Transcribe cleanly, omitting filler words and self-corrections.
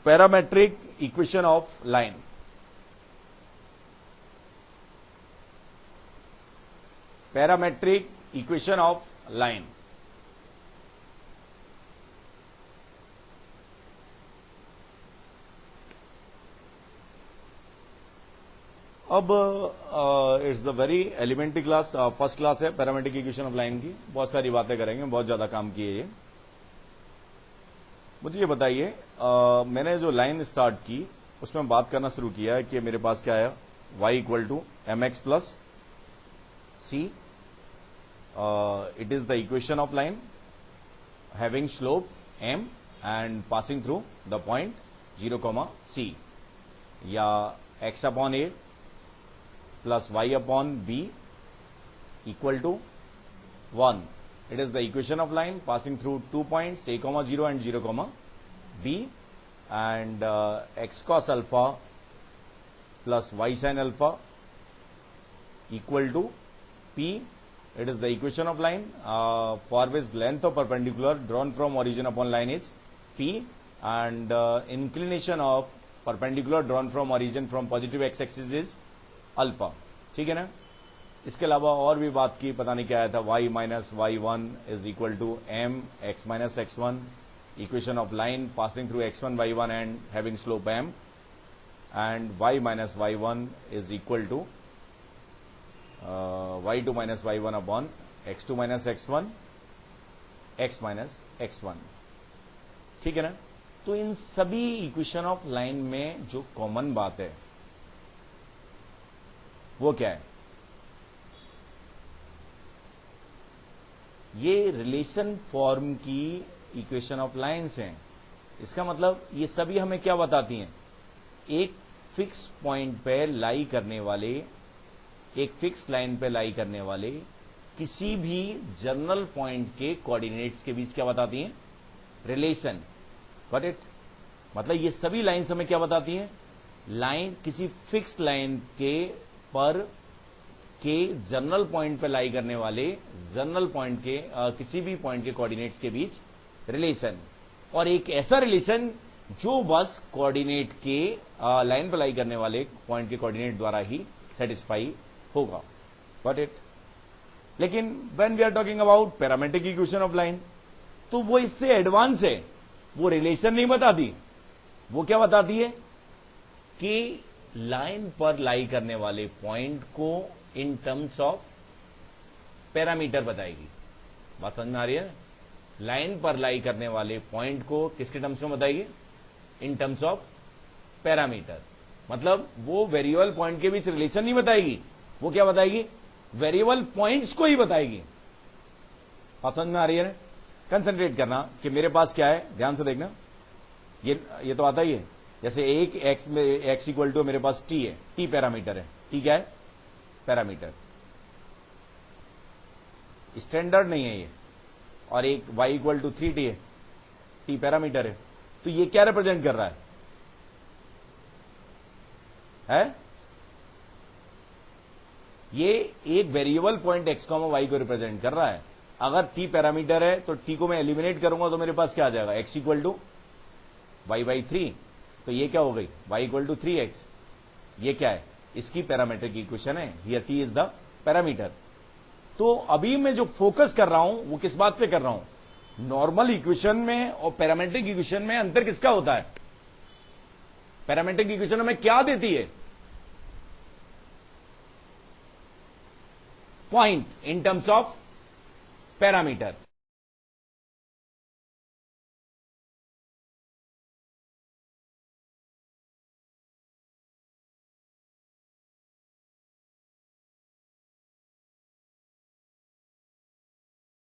Parametric equation of line. Parametric equation of line. अब it's the very elementary class, first class है parametric equation of line की। बहुत सारी बातें करेंगे, बहुत ज्यादा काम किए ये। मुझे ये बताइए, मैंने जो लाइन स्टार्ट की उसमें बात करना शुरू किया है कि मेरे पास क्या है, y equal to m x plus c. It is the equation of line having slope m and passing through the point 0, c, या x upon a plus y upon b equal to 1. It is the equation of line passing through 2 points a, 0 and 0, b, and x cos alpha plus y sin alpha equal to p. It is the equation of line for which length of perpendicular drawn from origin upon line is p, and inclination of perpendicular drawn from origin from positive x axis is alpha. ठीक है ना। इसके अलावा और भी बात की, पता नहीं क्या आया था, y minus y1 is equal to m x minus x1, equation of line passing through x1 y1 and having slope m, and y minus y1 is equal to y2 minus y1 upon x2 minus x1 x minus x1। ठीक है ना। तो इन सभी equation of line में जो common बात है वो क्या है, ये रिलेशन फॉर्म की इक्वेशन ऑफ लाइंस हैं। इसका मतलब ये सभी हमें क्या बताती हैं, एक फिक्स पॉइंट पे लाई करने वाले, एक फिक्स लाइन पे लाई करने वाले किसी भी जर्नल पॉइंट के कोऑर्डिनेट्स के बीच क्या बताती हैं, रिलेशन। Got it. मतलब ये सभी लाइंस हमें क्या बताती हैं, लाइन किसी फिक्स लाइन के पर के जर्नल पॉइंट पे लाई करने वाले जर्नल पॉइंट के किसी भी पॉइंट के कोऑर्डिनेट्स के बीच रिलेशन, और एक ऐसा रिलेशन जो बस कोऑर्डिनेट के लाइन पे लाई करने वाले पॉइंट के कोऑर्डिनेट द्वारा ही सेटिस्फाई होगा। Got it. लेकिन when we are talking about parametric equation of line, तो वो इससे एडवांस है। वो रिलेशन नहीं बताती, वो क्या बताती है कि लाइन पर लाई करने वाले पॉइंट को इन टर्म्स ऑफ पैरामीटर बताएगी। बात समझ में आ रही है। लाइन पर लाई करने वाले पॉइंट को किसके टर्म्स में बताएगी, इन टर्म्स ऑफ पैरामीटर। मतलब वो वेरिएबल पॉइंट के बीच रिलेशन नहीं बताएगी, वो क्या बताएगी, वेरिएबल पॉइंट्स को ही बताएगी। बात समझ में आ रही है। कंसंट्रेट करना कि मेरे पास क्या है, ध्यान से देखना। ये तो आता ही है। जैसे एक एक्स में एक्स इक्वल टू मेरे पास टी है, टी पैरामीटर है। टी क्या है, पैरामीटर, स्टैंडर्ड नहीं है ये। और एक वाई इक्वल टू 3t है, टी पैरामीटर है। तो ये क्या रिप्रेजेंट कर रहा है? ये एक variable point x comma y को रिप्रेजेंट कर रहा है। अगर टी पैरामीटर है तो टी को मैं एलिमिनेट करूंगा तो मेरे पास क्या आ जाएगा, x equal to y by 3। तो ये क्या हो गई, y इक्वल टू 3x। ये क्या है, इसकी पैरामीट्रिक इक्वेशन है। Here t is the parameter. तो अभी मैं जो फोकस कर रहा हूं वो किस बात पे कर रहा हूं, नॉर्मल इक्वेशन में और पैरामीट्रिक इक्वेशन में अंतर किसका होता है। पैरामीट्रिक इक्वेशन हमें क्या देती है, point in terms of parameter.